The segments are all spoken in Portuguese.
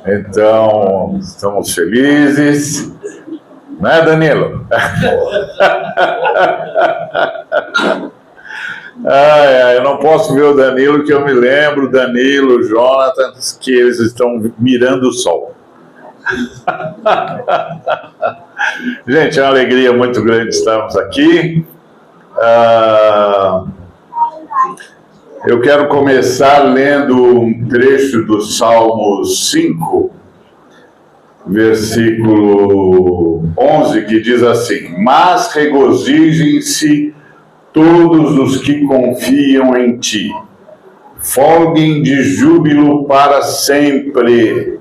Então, estamos felizes. Não é, Danilo? Eu não posso ver o Danilo, que eu me lembro, Danilo, o Jonathan, que eles estão mirando o sol. Gente, é uma alegria muito grande estarmos aqui. Eu quero começar lendo um trecho do Salmo 5, versículo 11, que diz assim: Mas regozijem-se todos os que confiam em ti, folguem de júbilo para sempre,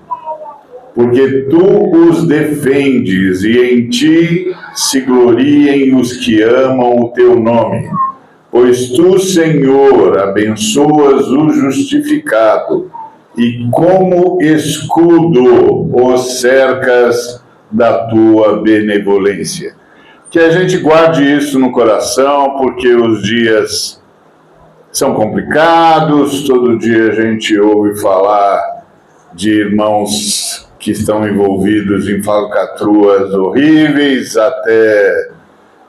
porque tu os defendes e em ti se gloriem os que amam o teu nome. Pois tu, Senhor, abençoas o justificado e como escudo os cercas da tua benevolência. Que a gente guarde isso no coração, porque os dias são complicados, todo dia a gente ouve falar de irmãos que estão envolvidos em falcatruas horríveis, até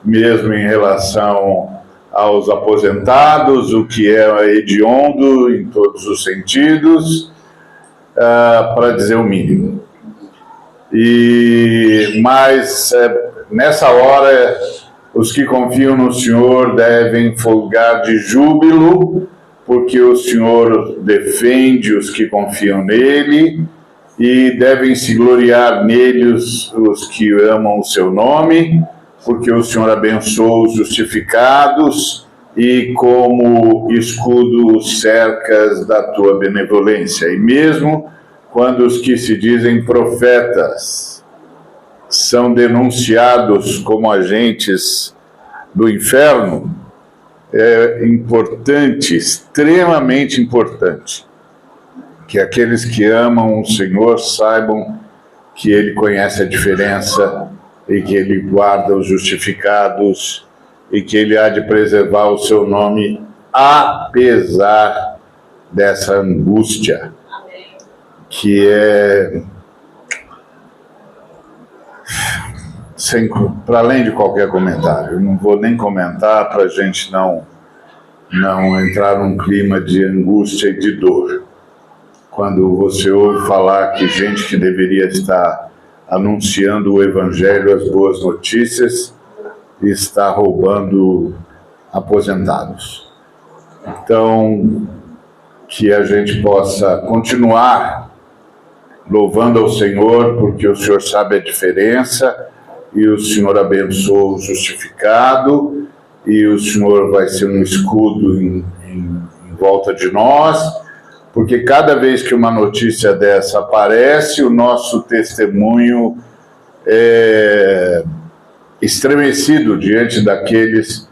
mesmo em relação aos aposentados, o que é hediondo em todos os sentidos, para dizer o mínimo. Mas nessa hora, os que confiam no Senhor devem folgar de júbilo, porque o Senhor defende os que confiam nele, e devem se gloriar nele os que amam o seu nome, porque o Senhor abençoa os justificados e como escudo os cercas da tua benevolência. E mesmo quando os que se dizem profetas são denunciados como agentes do inferno, é importante, extremamente importante, que aqueles que amam o Senhor saibam que Ele conhece a diferença e que Ele guarda os justificados e que Ele há de preservar o seu nome apesar dessa angústia, que é para além de qualquer comentário. Eu não vou nem comentar para a gente não entrar num clima de angústia e de dor. Quando você ouve falar que gente que deveria estar anunciando o Evangelho, as boas notícias, está roubando aposentados. Então, que a gente possa continuar louvando ao Senhor, porque o Senhor sabe a diferença, e o Senhor abençoa o justificado, e o Senhor vai ser um escudo em volta de nós, porque cada vez que uma notícia dessa aparece, o nosso testemunho é estremecido diante daqueles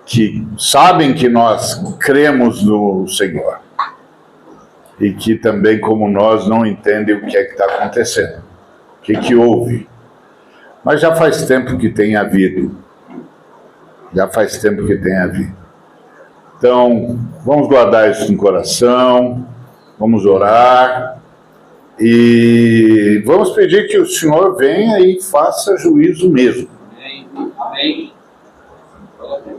que sabem que nós cremos no Senhor e que também, como nós, não entendem o que é que está acontecendo, o que houve. Mas já faz tempo que tem havido. Então, vamos guardar isso no coração, vamos orar e vamos pedir que o Senhor venha e faça juízo mesmo. Amém.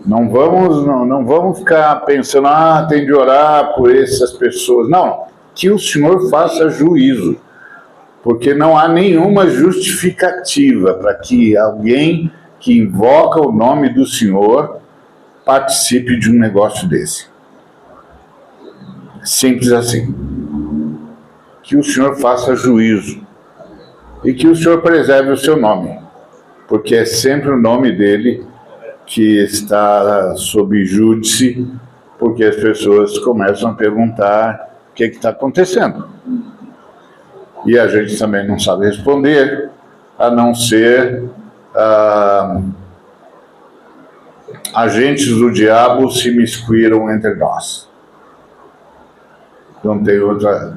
Não vamos ficar pensando, tem de orar por essas pessoas. Não, que o Senhor faça juízo, porque não há nenhuma justificativa para que alguém que invoca o nome do Senhor participe de um negócio desse. Simples assim. Que o Senhor faça juízo e que o Senhor preserve o seu nome, porque é sempre o nome dele que está sob júdice, porque as pessoas começam a perguntar o que está acontecendo. E a gente também não sabe responder, a não ser agentes do diabo se miscuíram entre nós. Não tem outra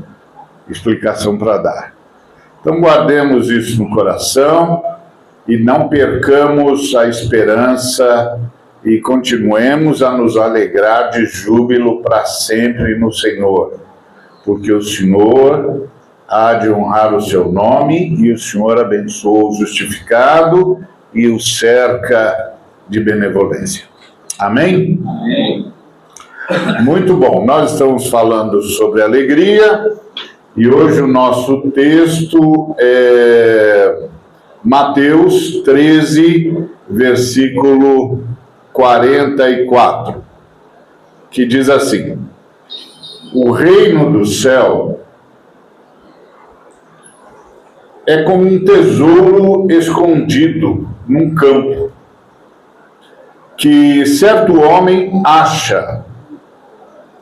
explicação para dar. Então guardemos isso no coração e não percamos a esperança e continuemos a nos alegrar de júbilo para sempre no Senhor, porque o Senhor há de honrar o seu nome, e o Senhor abençoa o justificado e o cerca de benevolência. Amém? Amém. Muito bom, nós estamos falando sobre alegria, e hoje o nosso texto é Mateus 13, versículo 44, que diz assim: o reino do céu é como um tesouro escondido num campo, que certo homem acha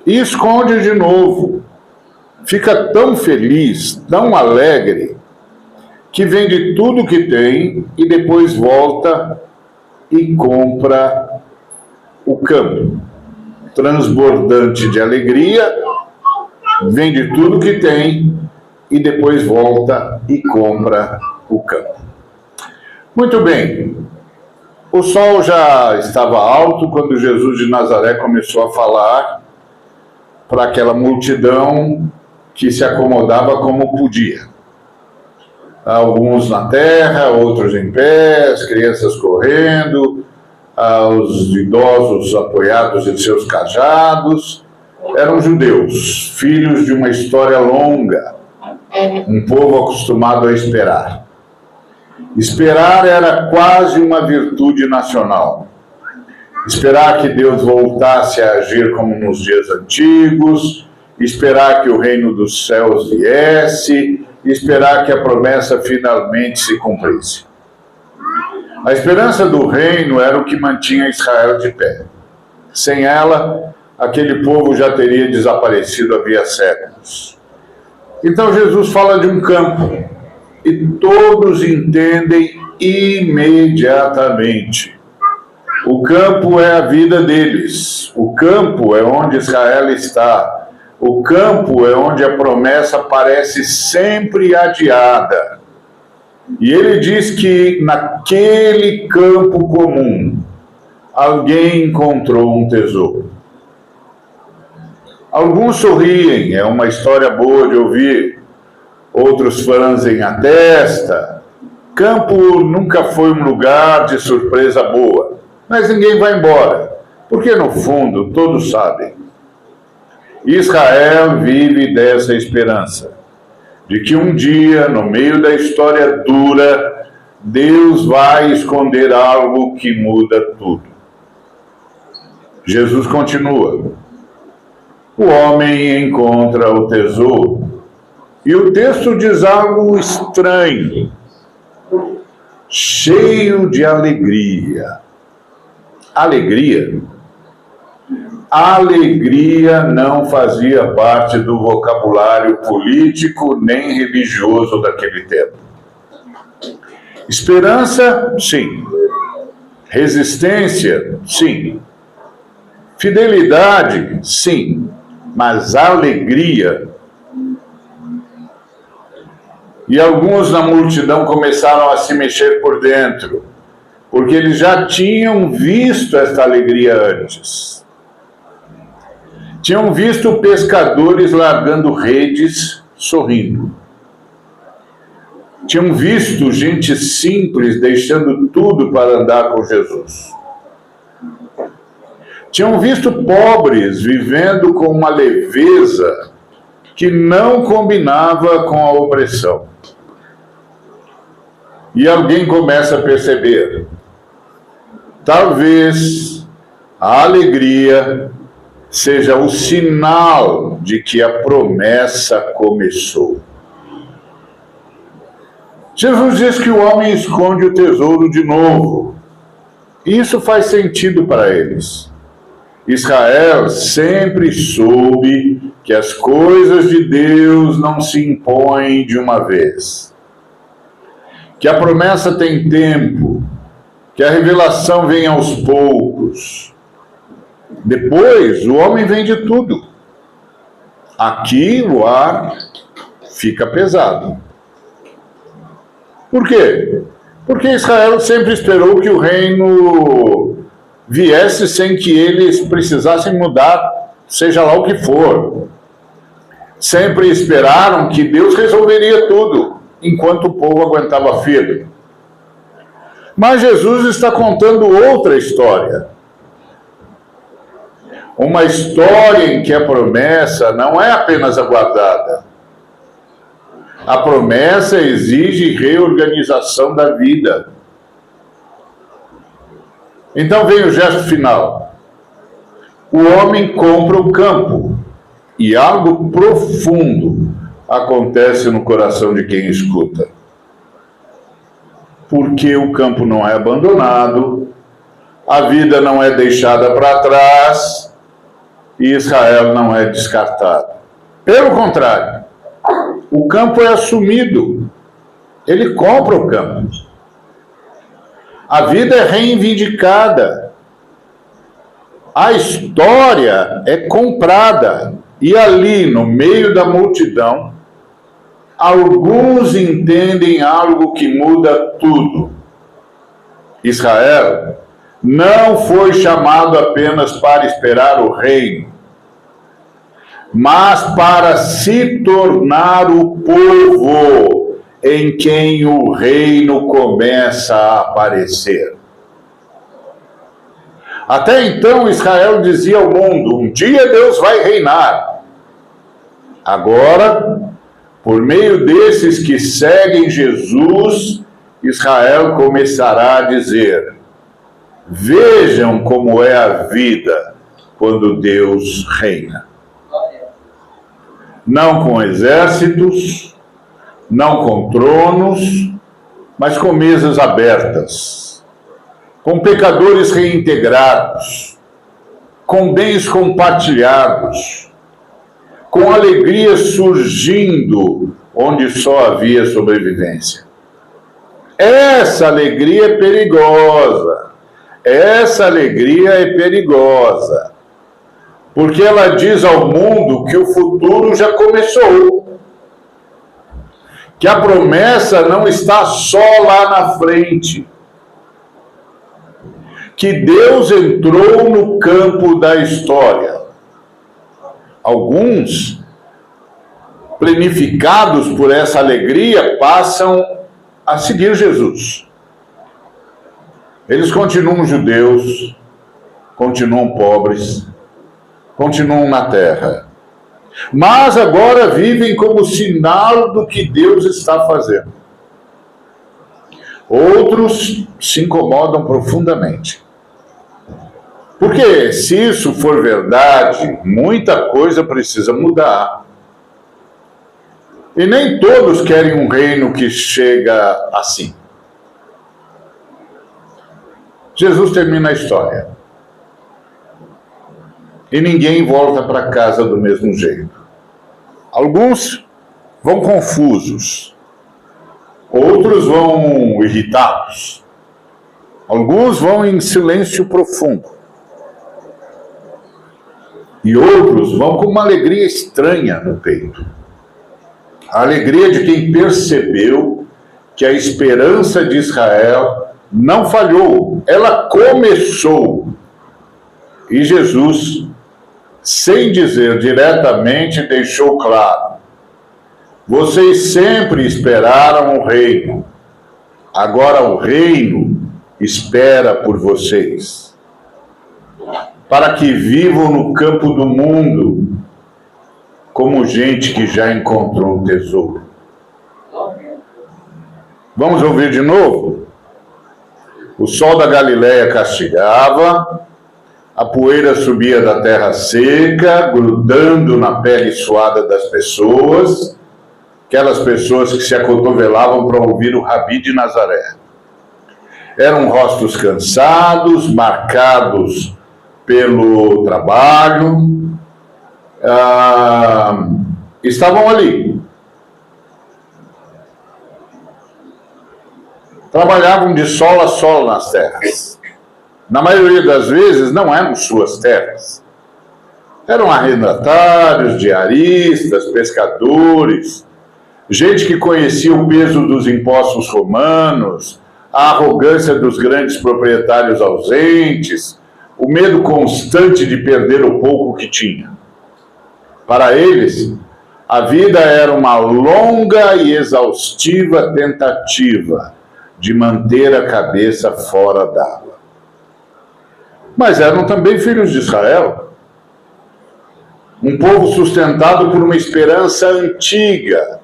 e esconde de novo. Fica tão feliz, tão alegre, que vende tudo que tem e depois volta e compra o campo. Transbordante de alegria, vende tudo que tem e depois volta e compra o campo. Muito bem, o sol já estava alto quando Jesus de Nazaré começou a falar para aquela multidão que se acomodava como podia. Alguns na terra, outros em pé, as crianças correndo, os idosos apoiados em seus cajados. Eram judeus, filhos de uma história longa, um povo acostumado a esperar. Esperar era quase uma virtude nacional. Esperar que Deus voltasse a agir como nos dias antigos, esperar que o reino dos céus viesse, esperar que a promessa finalmente se cumprisse. A esperança do reino era o que mantinha Israel de pé. Sem ela, aquele povo já teria desaparecido havia séculos. Então Jesus fala de um campo, e todos entendem imediatamente. O campo é a vida deles, o campo é onde Israel está, o campo é onde a promessa parece sempre adiada. E ele diz que naquele campo comum, alguém encontrou um tesouro. Alguns sorriem, é uma história boa de ouvir. Outros franzem a testa. Campo nunca foi um lugar de surpresa boa. Mas ninguém vai embora, porque no fundo todos sabem. Israel vive dessa esperança, de que um dia, no meio da história dura, Deus vai esconder algo que muda tudo. Jesus continua. O homem encontra o tesouro, e o texto diz algo estranho, cheio de alegria. Alegria? Alegria não fazia parte do vocabulário político nem religioso daquele tempo. Esperança, sim. Resistência, sim. Fidelidade, sim. Mas alegria. E alguns na multidão começaram a se mexer por dentro, porque eles já tinham visto esta alegria antes. Tinham visto pescadores largando redes, sorrindo. Tinham visto gente simples deixando tudo para andar com Jesus. Tinham visto pobres vivendo com uma leveza que não combinava com a opressão. E alguém começa a perceber, talvez a alegria seja o sinal de que a promessa começou. Jesus diz que o homem esconde o tesouro de novo. Isso faz sentido para eles. Israel sempre soube que as coisas de Deus não se impõem de uma vez. Que a promessa tem tempo, que a revelação vem aos poucos. Depois, o homem vende tudo. Aqui o ar fica pesado. Por quê? Porque Israel sempre esperou que o reino viesse sem que eles precisassem mudar, seja lá o que for. Sempre esperaram que Deus resolveria tudo, enquanto o povo aguentava firme. Mas Jesus está contando outra história. Uma história em que a promessa não é apenas aguardada. A promessa exige reorganização da vida. Então vem o gesto final. O homem compra o campo e algo profundo acontece no coração de quem escuta. Porque o campo não é abandonado, a vida não é deixada para trás e Israel não é descartado. Pelo contrário, o campo é assumido. Ele compra o campo. A vida é reivindicada. A história é comprada. E ali, no meio da multidão, alguns entendem algo que muda tudo. Israel não foi chamado apenas para esperar o reino, mas para se tornar o povo em quem o reino começa a aparecer. Até então Israel dizia ao mundo: um dia Deus vai reinar. Agora, por meio desses que seguem Jesus, Israel começará a dizer: vejam como é a vida quando Deus reina. Não com exércitos, não com tronos, mas com mesas abertas, com pecadores reintegrados, com bens compartilhados, com alegria surgindo onde só havia sobrevivência. Essa alegria é perigosa. Essa alegria é perigosa, porque ela diz ao mundo que o futuro já começou, que a promessa não está só lá na frente, que Deus entrou no campo da história. Alguns, plenificados por essa alegria, passam a seguir Jesus. Eles continuam judeus, continuam pobres, continuam na terra, mas agora vivem como sinal do que Deus está fazendo. Outros se incomodam profundamente. Porque se isso for verdade, muita coisa precisa mudar. E nem todos querem um reino que chega assim. Jesus termina a história. E ninguém volta para casa do mesmo jeito. Alguns vão confusos. Outros vão irritados. Alguns vão em silêncio profundo. E outros vão com uma alegria estranha no peito. A alegria de quem percebeu que a esperança de Israel não falhou, ela começou. E Jesus, sem dizer diretamente, deixou claro: vocês sempre esperaram o reino, agora o reino espera por vocês, para que vivam no campo do mundo como gente que já encontrou o tesouro. Vamos ouvir de novo? O sol da Galileia castigava, a poeira subia da terra seca, grudando na pele suada das pessoas, aquelas pessoas que se acotovelavam para ouvir o Rabi de Nazaré. Eram rostos cansados, marcados pelo trabalho, estavam ali. Trabalhavam de sol a sol nas terras. Na maioria das vezes não eram suas terras. Eram arrendatários, diaristas, pescadores, gente que conhecia o peso dos impostos romanos, a arrogância dos grandes proprietários ausentes, o medo constante de perder o pouco que tinha. Para eles, A vida era uma longa e exaustiva tentativa de manter a cabeça fora d'água. Mas eram também filhos de Israel, um povo sustentado por uma esperança antiga.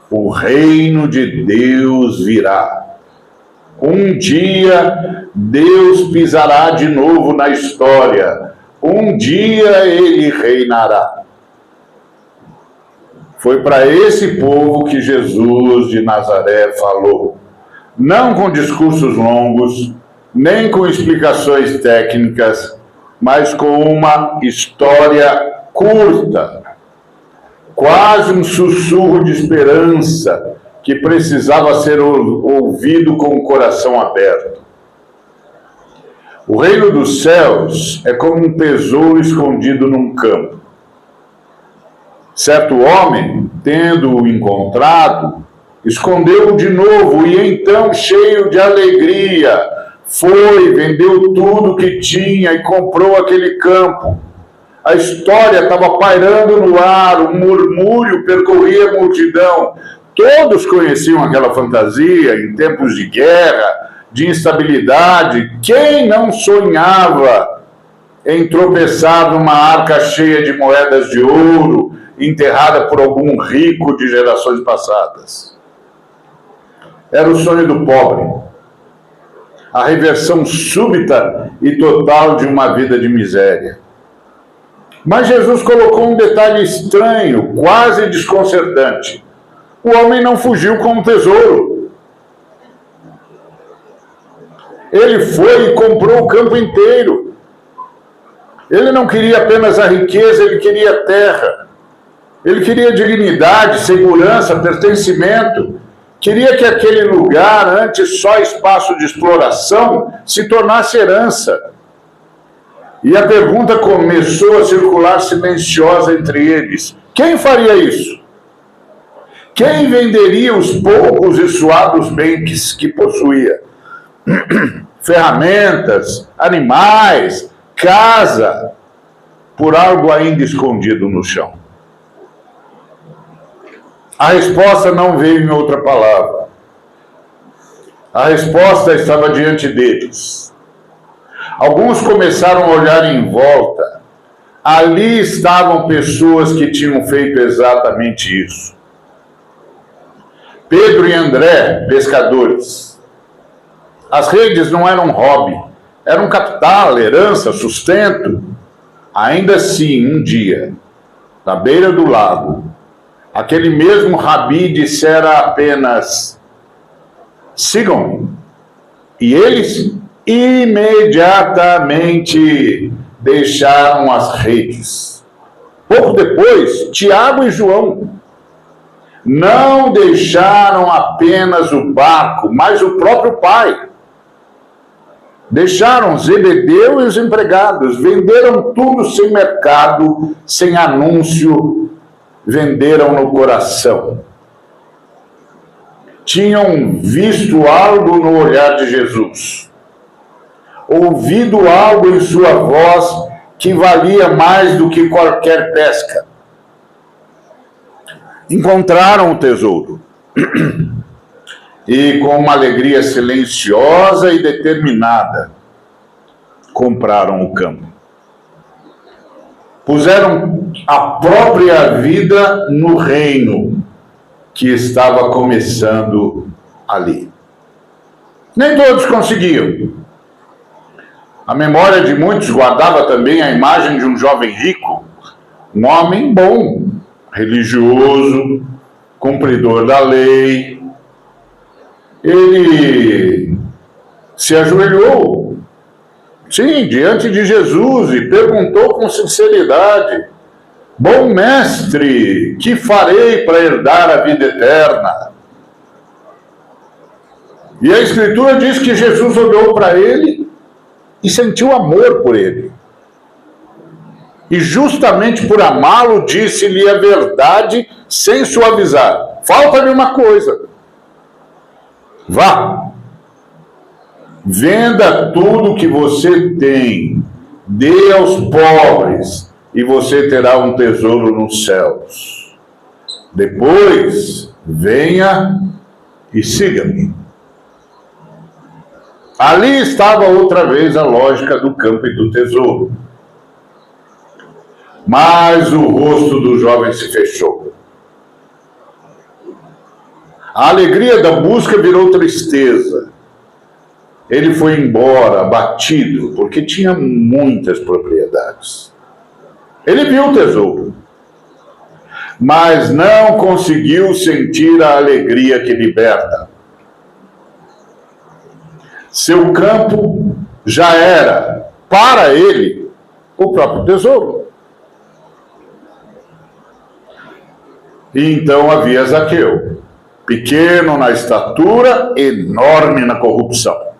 O reino de Deus virá. Um dia Deus pisará de novo na história. Um dia ele reinará. Foi para esse povo que Jesus de Nazaré falou. Não com discursos longos, nem com explicações técnicas, mas com uma história curta, quase um sussurro de esperança que precisava ser ouvido com o coração aberto. O reino dos céus é como um tesouro escondido num campo. Certo homem, tendo-o encontrado, escondeu-o de novo e então, cheio de alegria, foi, vendeu tudo que tinha e comprou aquele campo. A história estava pairando no ar, um murmúrio percorria a multidão. Todos conheciam aquela fantasia em tempos de guerra, de instabilidade. Quem não sonhava em tropeçar numa arca cheia de moedas de ouro, enterrada por algum rico de gerações passadas? Era o sonho do pobre, a reversão súbita e total de uma vida de miséria. Mas Jesus colocou um detalhe estranho, quase desconcertante. O homem não fugiu com o tesouro. Ele foi e comprou o campo inteiro. Ele não queria apenas a riqueza, ele queria a terra. Ele queria dignidade, segurança, pertencimento. Queria que aquele lugar, antes só espaço de exploração, se tornasse herança. E a pergunta começou a circular silenciosa entre eles. Quem faria isso? Quem venderia os poucos e suados bens que possuía? Ferramentas, animais, casa, por algo ainda escondido no chão. A resposta não veio em outra palavra. A resposta estava diante deles. Alguns começaram a olhar em volta. Ali estavam pessoas que tinham feito exatamente isso. Pedro e André, pescadores. As redes não eram hobby, eram capital, herança, sustento. Ainda assim, um dia, na beira do lago, aquele mesmo rabi dissera apenas: sigam-me. E eles imediatamente deixaram as redes. Pouco depois, Tiago e João não deixaram apenas o barco, mas o próprio pai. Deixaram Zebedeu e os empregados, venderam tudo sem mercado, sem anúncio, venderam no coração. Tinham visto algo no olhar de Jesus, ouvido algo em sua voz que valia mais do que qualquer pesca. Encontraram o tesouro e, com uma alegria silenciosa e determinada, compraram o campo. Puseram a própria vida no reino que estava começando ali. Nem todos conseguiam. A memória de muitos guardava também a imagem de um jovem rico, um homem bom, religioso, cumpridor da lei. Ele se ajoelhou, sim, diante de Jesus e perguntou com sinceridade: bom mestre, que farei para herdar a vida eterna? E a Escritura diz que Jesus olhou para ele e sentiu amor por ele. E justamente por amá-lo, disse-lhe a verdade sem suavizar: falta-lhe uma coisa. Vá, venda tudo que você tem, dê aos pobres, e você terá um tesouro nos céus. Depois, venha e siga-me. Ali estava outra vez a lógica do campo e do tesouro. Mas o rosto do jovem se fechou. A alegria da busca virou tristeza. Ele foi embora, abatido, porque tinha muitas propriedades. Ele viu o tesouro, mas não conseguiu sentir a alegria que liberta. Seu campo já era, para ele, o próprio tesouro. E então havia Zaqueu, pequeno na estatura, enorme na corrupção.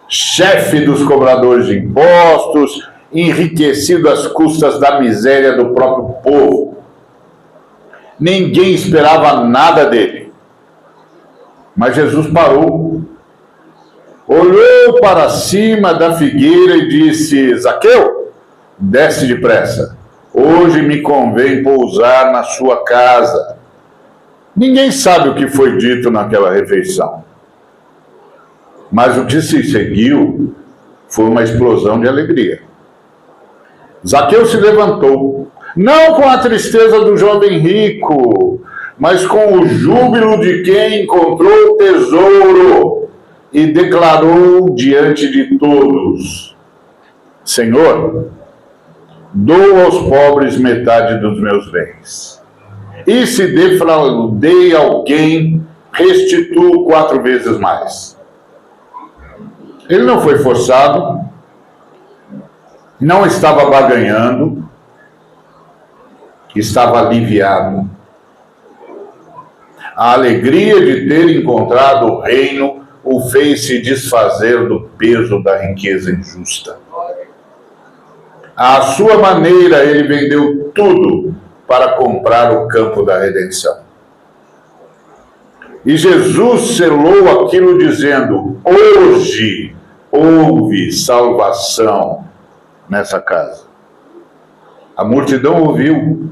Chefe dos cobradores de impostos, enriquecido às custas da miséria do próprio povo. Ninguém esperava nada dele. Mas Jesus parou, olhou para cima da figueira e disse: Zaqueu, desce depressa. Hoje me convém pousar na sua casa. Ninguém sabe o que foi dito naquela refeição. Mas o que se seguiu foi uma explosão de alegria. Zaqueu se levantou, não com a tristeza do jovem rico, mas com o júbilo de quem encontrou o tesouro, e declarou diante de todos: Senhor, dou aos pobres metade dos meus bens. E se defraudei alguém, restituo 4 vezes mais. Ele não foi forçado, não estava barganhando, estava aliviado. A alegria de ter encontrado o reino o fez se desfazer do peso da riqueza injusta. À sua maneira, ele vendeu tudo para comprar o campo da redenção. E Jesus selou aquilo dizendo: hoje houve salvação nessa casa. A multidão ouviu.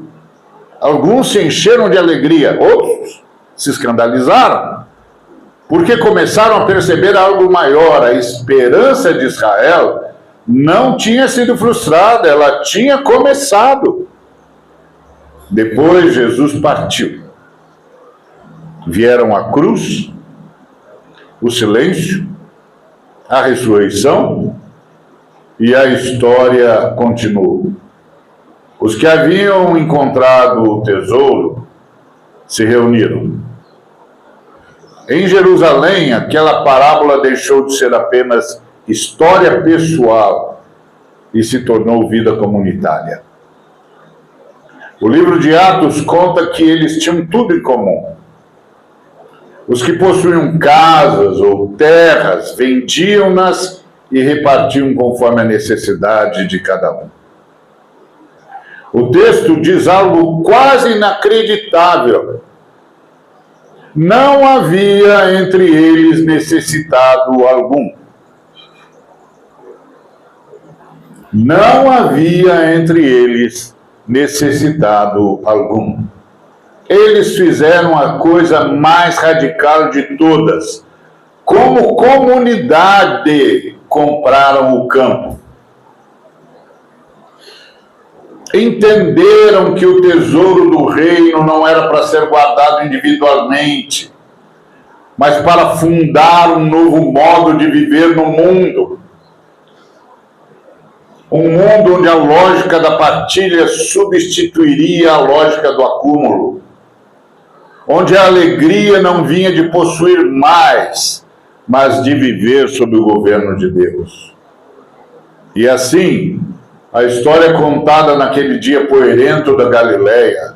Alguns se encheram de alegria, outros se escandalizaram, porque começaram a perceber algo maior. A esperança de Israel não tinha sido frustrada, ela tinha começado. Depois Jesus partiu. Vieram a cruz, o silêncio, a ressurreição, e a história continuou. Os que haviam encontrado o tesouro se reuniram. Em Jerusalém, aquela parábola deixou de ser apenas história pessoal e se tornou vida comunitária. O livro de Atos conta que eles tinham tudo em comum. Os que possuíam casas ou terras vendiam-nas e repartiam conforme a necessidade de cada um. O texto diz algo quase inacreditável. Não havia entre eles necessitado algum. Não havia entre eles necessitado algum. Eles fizeram a coisa mais radical de todas. Como comunidade, compraram o campo. Entenderam que o tesouro do reino não era para ser guardado individualmente, mas para fundar um novo modo de viver no mundo. Um mundo onde a lógica da partilha substituiria a lógica do acúmulo. Onde a alegria não vinha de possuir mais, mas de viver sob o governo de Deus. E assim, a história contada naquele dia poeirento da Galileia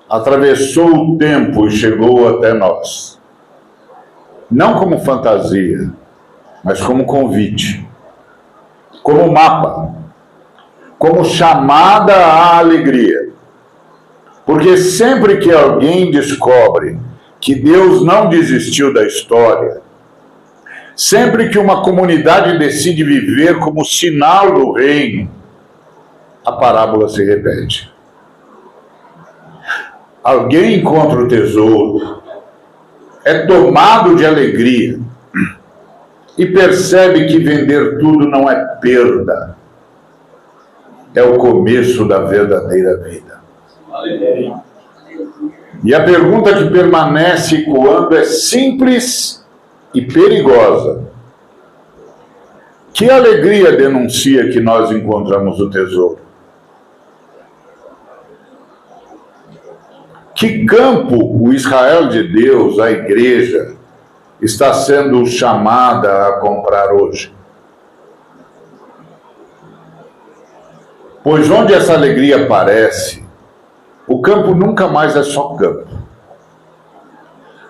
atravessou o tempo e chegou até nós. Não como fantasia, mas como convite, como mapa, como chamada à alegria. Porque sempre que alguém descobre que Deus não desistiu da história, sempre que uma comunidade decide viver como sinal do reino, a parábola se repete. alguém encontra o tesouro, é tomado de alegria e percebe que vender tudo não é perda, é o começo da verdadeira vida. E a pergunta que permanece ecoando é simples e perigosa. Que alegria denuncia que nós encontramos o tesouro? Que campo o Israel de Deus, a igreja, está sendo chamada a comprar hoje? Pois onde essa alegria aparece, o campo nunca mais é só campo.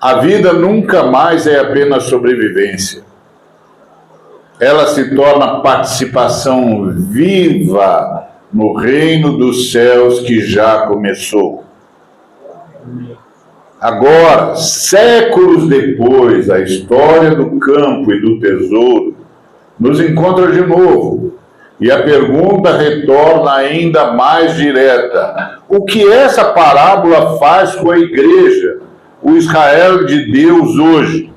A vida nunca mais é apenas sobrevivência. Ela se torna participação viva no reino dos céus que já começou. Agora, séculos depois, a história do campo e do tesouro nos encontra de novo. E a pergunta retorna ainda mais direta. O que essa parábola faz com a igreja, o Israel de Deus hoje?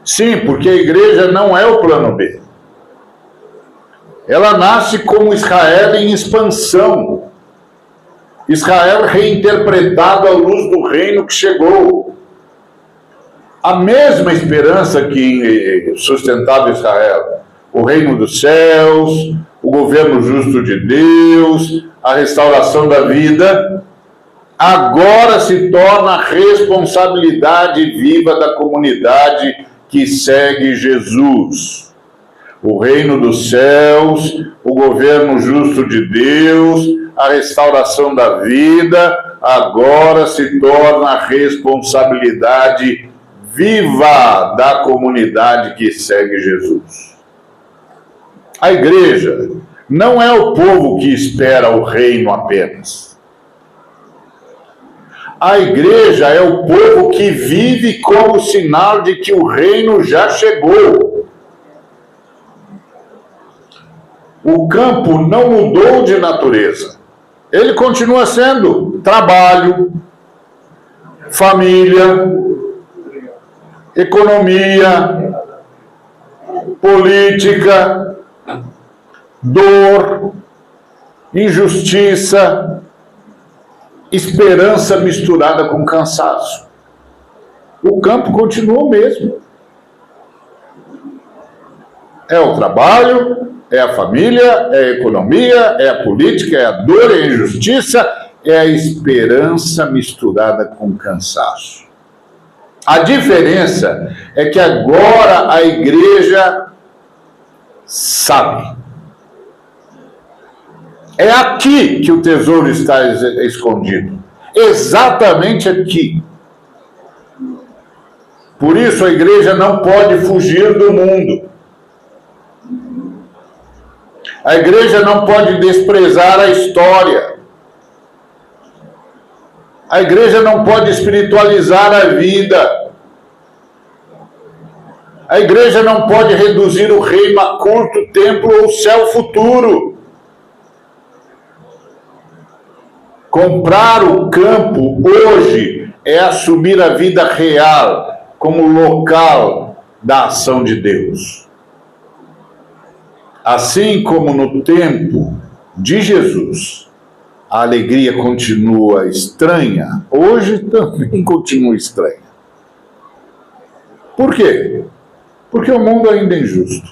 Sim, porque a igreja não é o plano B. Ela nasce como Israel em expansão. Israel reinterpretado à luz do reino que chegou. A mesma esperança que sustentava Israel. O reino dos céus, o governo justo de Deus, a restauração da vida, agora se torna responsabilidade viva da comunidade que segue Jesus. O reino dos céus, o governo justo de Deus, a restauração da vida, agora se torna responsabilidade viva da comunidade que segue Jesus. A igreja não é o povo que espera o reino apenas. A igreja é o povo que vive como sinal de que o reino já chegou. O campo não mudou de natureza. Ele continua sendo trabalho, família, economia, política, dor, injustiça, esperança misturada com cansaço. O campo continua o mesmo. É o trabalho, é a família, é a economia, é a política, é a dor, é a injustiça, é a esperança misturada com cansaço. A diferença é que agora a igreja sabe. É aqui que o tesouro está escondido. Exatamente aqui. Por isso a igreja não pode fugir do mundo. A igreja não pode desprezar a história. A igreja não pode espiritualizar a vida. A igreja não pode reduzir o reino a curto tempo ou céu futuro. Comprar o campo hoje é assumir a vida real como local da ação de Deus. Assim como no tempo de Jesus, a alegria continua estranha, hoje também continua estranha. Por quê? Porque o mundo ainda é injusto.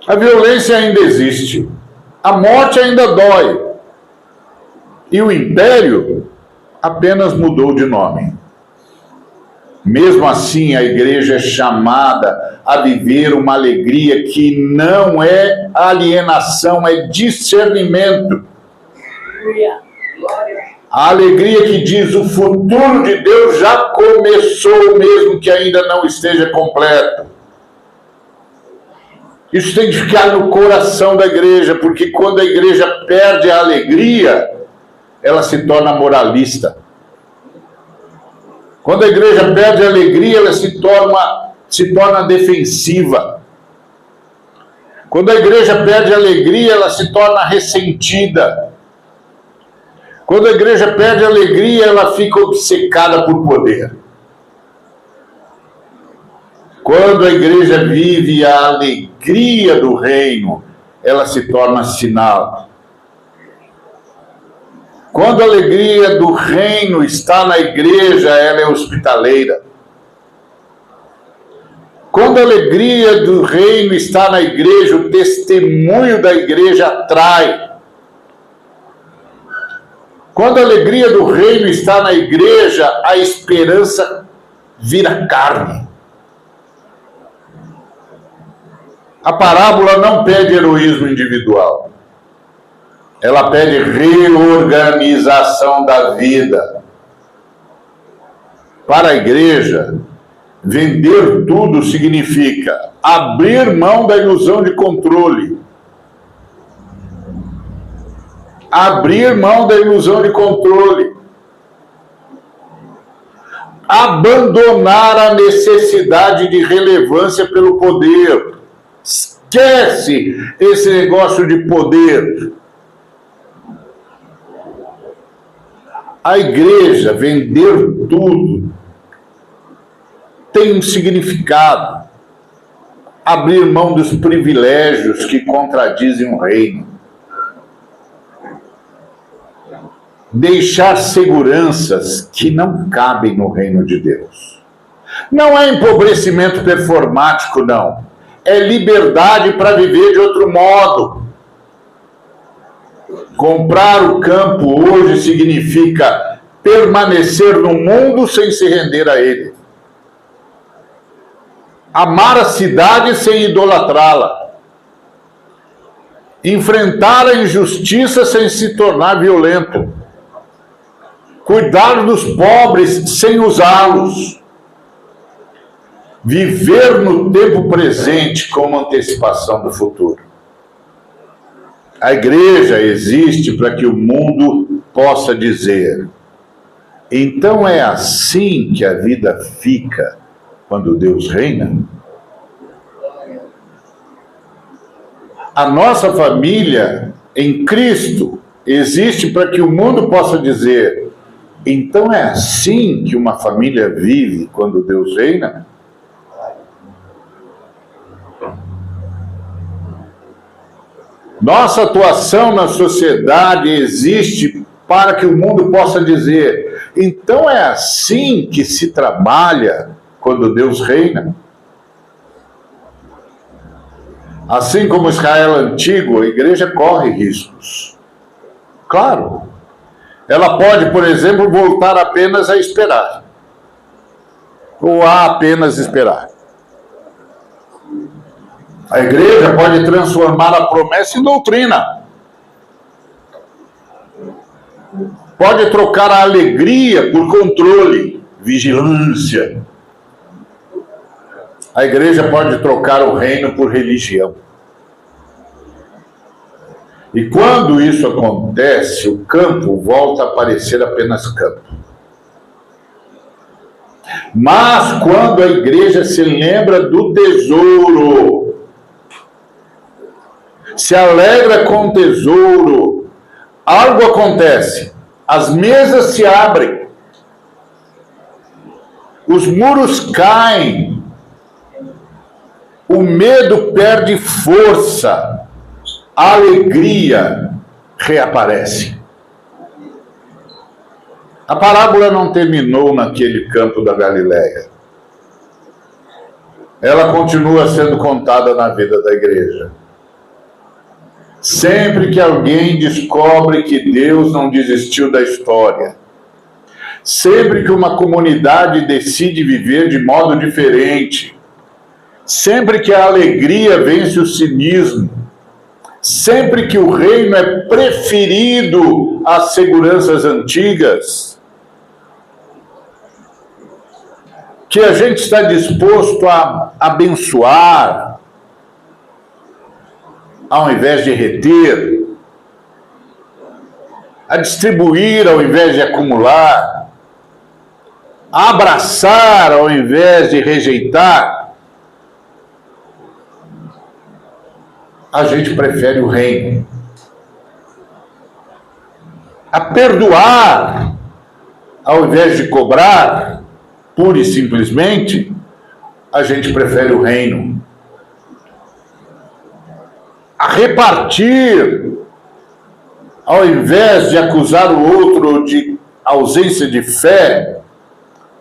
A violência ainda existe. A morte ainda dói. E o império apenas mudou de nome. Mesmo assim, a igreja é chamada a viver uma alegria que não é alienação, é discernimento. A alegria que diz o futuro de Deus já começou, mesmo que ainda não esteja completo. Isso tem de ficar no coração da igreja, porque quando a igreja perde a alegria, ela se torna moralista. Quando a igreja perde a alegria, ela se torna defensiva. Quando a igreja perde a alegria, ela se torna ressentida. Quando a igreja perde alegria, ela fica obcecada por poder. Quando a igreja vive a alegria do reino, ela se torna sinal. Quando a alegria do reino está na igreja, ela é hospitaleira. Quando a alegria do reino está na igreja, o testemunho da igreja atrai. Quando a alegria do reino está na igreja, a esperança vira carne. A parábola não pede heroísmo individual. Ela pede reorganização da vida. Para a igreja, vender tudo significa abrir mão da ilusão de controle. Abrir mão da ilusão de controle. Abandonar a necessidade de relevância pelo poder. Esquece esse negócio de poder. A igreja vender tudo tem um significado. Abrir mão dos privilégios que contradizem o reino. Deixar seguranças que não cabem no reino de Deus. Não é empobrecimento performático, não. É liberdade para viver de outro modo. Comprar o campo hoje significa permanecer no mundo sem se render a ele. Amar a cidade sem idolatrá-la. Enfrentar a injustiça sem se tornar violento. Cuidar dos pobres sem usá-los. Viver no tempo presente como antecipação do futuro. A igreja existe para que o mundo possa dizer: então é assim que a vida fica quando Deus reina? A nossa família em Cristo existe para que o mundo possa dizer: então é assim que uma família vive quando Deus reina? Nossa atuação na sociedade existe para que o mundo possa dizer: então é assim que se trabalha quando Deus reina? Assim como Israel antigo, a igreja corre riscos. Claro, ela pode, por exemplo, voltar apenas a esperar. Ou a apenas esperar. A igreja pode transformar a promessa em doutrina. Pode trocar a alegria por controle, vigilância. A igreja pode trocar o reino por religião. E quando isso acontece, o campo volta a parecer apenas campo. Mas quando a igreja se lembra do tesouro, se alegra com o tesouro, algo acontece. As mesas se abrem. Os muros caem. O medo perde força. A alegria reaparece. A parábola não terminou naquele campo da Galileia. Ela continua sendo contada na vida da igreja. Sempre que alguém descobre que Deus não desistiu da história, sempre que uma comunidade decide viver de modo diferente, sempre que a alegria vence o cinismo, sempre que o reino é preferido às seguranças antigas, que a gente está disposto a abençoar, ao invés de reter, a distribuir ao invés de acumular, a abraçar ao invés de rejeitar, a gente prefere o reino. a perdoar, ao invés de cobrar, pura e simplesmente, a gente prefere o reino. A repartir, ao invés de acusar o outro de ausência de fé,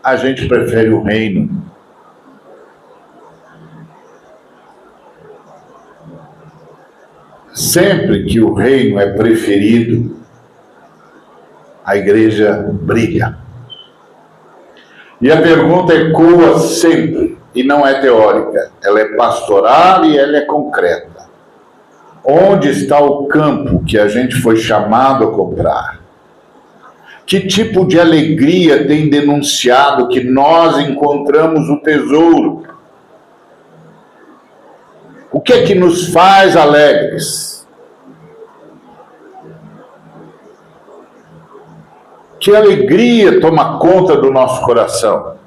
a gente prefere o reino. Sempre que o reino é preferido, a igreja brilha. E a pergunta ecoa sempre, e não é teórica, ela é pastoral e ela é concreta. Onde está o campo que a gente foi chamado a comprar? Que tipo de alegria tem denunciado que nós encontramos o tesouro? O que é que nos faz alegres? Que alegria toma conta do nosso coração?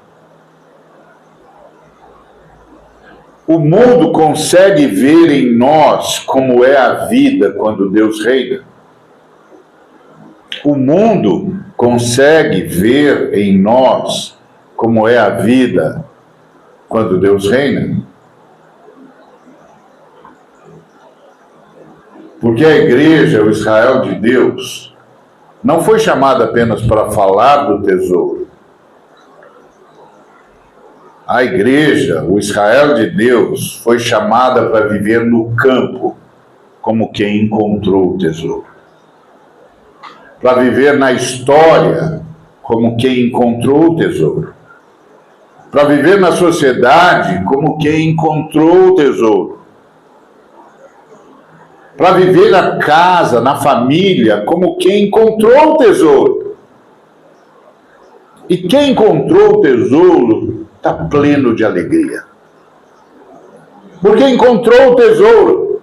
O mundo consegue ver em nós como é a vida quando Deus reina? O mundo consegue ver em nós como é a vida quando Deus reina? Porque a igreja, o Israel de Deus, não foi chamada apenas para falar do tesouro. A igreja, o Israel de Deus, foi chamada para viver no campo, como quem encontrou o tesouro. Para viver na história, como quem encontrou o tesouro. Para viver na sociedade, como quem encontrou o tesouro. Para viver na casa, na família, como quem encontrou o tesouro. E quem encontrou o tesouro está pleno de alegria. Porque encontrou o tesouro.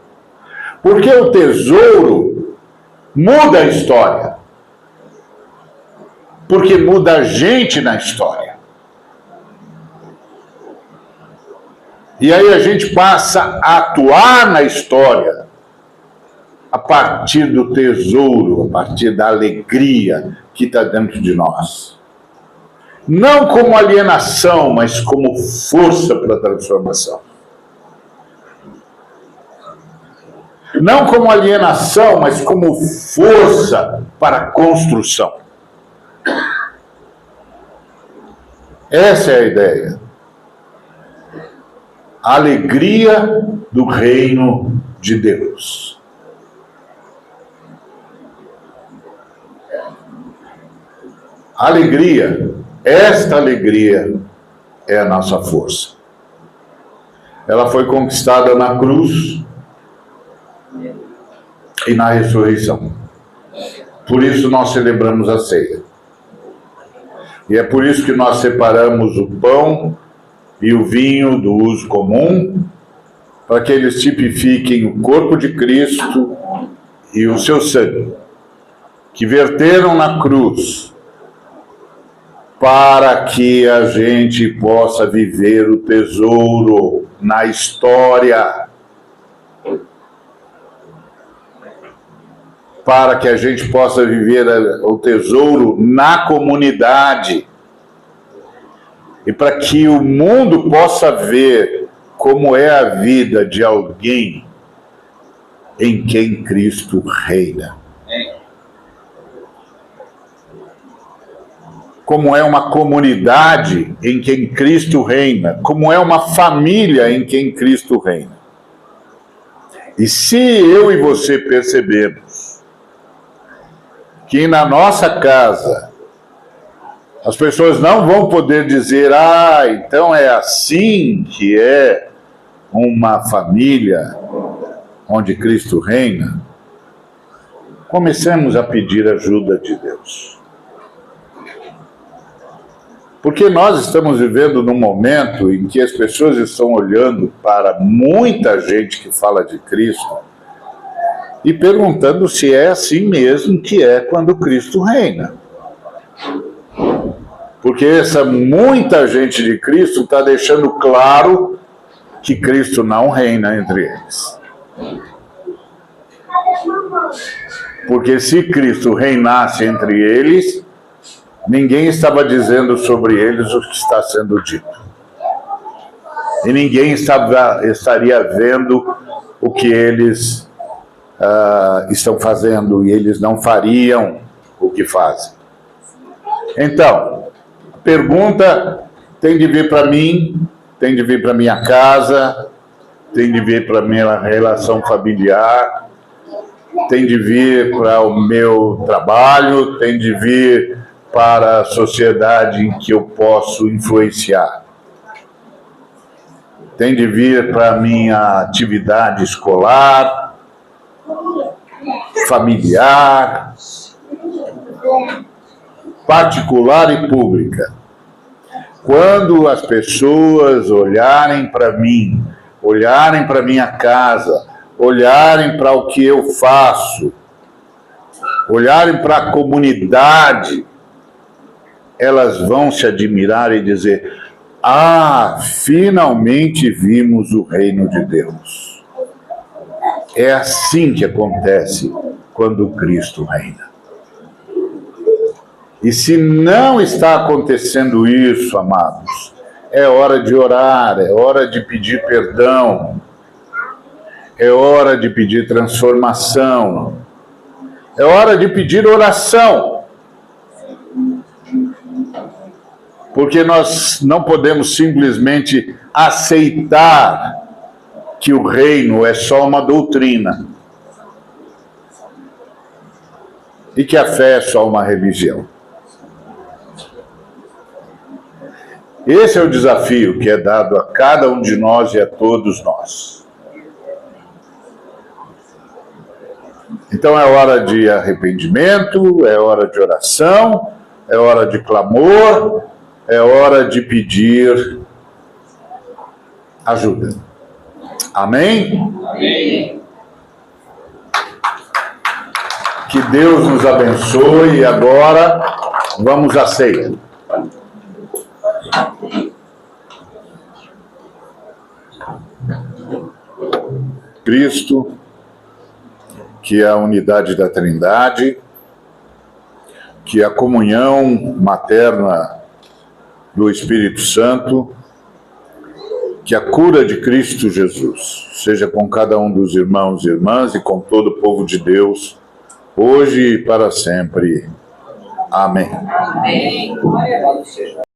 Porque o tesouro muda a história. Porque muda a gente na história. E aí a gente passa a atuar na história a partir do tesouro, a partir da alegria que está dentro de nós. Não como alienação, mas como força para a transformação. Não como alienação, mas como força para a construção. Essa é a ideia. A alegria do reino de Deus. Alegria, esta alegria é a nossa força. Ela foi conquistada na cruz e na ressurreição. Por isso nós celebramos a ceia. E é por isso que nós separamos o pão e o vinho do uso comum, para que eles tipifiquem o corpo de Cristo e o seu sangue, que verteram na cruz, para que a gente possa viver o tesouro na história, para que a gente possa viver o tesouro na comunidade, e para que o mundo possa ver como é a vida de alguém em quem Cristo reina. Como é uma comunidade em quem Cristo reina, como é uma família em quem Cristo reina. E se eu e você percebemos que na nossa casa as pessoas não vão poder dizer, então é assim que é uma família onde Cristo reina, comecemos a pedir ajuda de Deus. Porque nós estamos vivendo num momento em que as pessoas estão olhando para muita gente que fala de Cristo e perguntando se é assim mesmo que é quando Cristo reina. Porque essa muita gente de Cristo está deixando claro que Cristo não reina entre eles. Porque se Cristo reinasse entre eles, ninguém estava dizendo sobre eles o que está sendo dito. E ninguém estaria vendo o que eles estão fazendo, e eles não fariam o que fazem. Então, a pergunta tem de vir para mim, tem de vir para minha casa, tem de vir para minha relação familiar, tem de vir para o meu trabalho, tem de vir para a sociedade em que eu posso influenciar. Tem de vir para a minha atividade escolar, familiar, particular e pública. Quando as pessoas olharem para mim, olharem para minha casa, olharem para o que eu faço, olharem para a comunidade, elas vão se admirar e dizer: ah, finalmente vimos o reino de Deus. É assim que acontece quando Cristo reina. E se não está acontecendo isso, amados, é hora de orar, é hora de pedir perdão, é hora de pedir transformação, é hora de pedir oração. Porque nós não podemos simplesmente aceitar que o reino é só uma doutrina e que a fé é só uma religião. Esse é o desafio que é dado a cada um de nós e a todos nós. Então é hora de arrependimento, é hora de oração, é hora de clamor, é hora de pedir ajuda. Amém? Amém. Que Deus nos abençoe e agora vamos à ceia. Cristo, que é a unidade da Trindade, que é a comunhão materna do Espírito Santo, que a cura de Cristo Jesus seja com cada um dos irmãos e irmãs e com todo o povo de Deus, hoje e para sempre. Amém. Amém. Glória a Deus.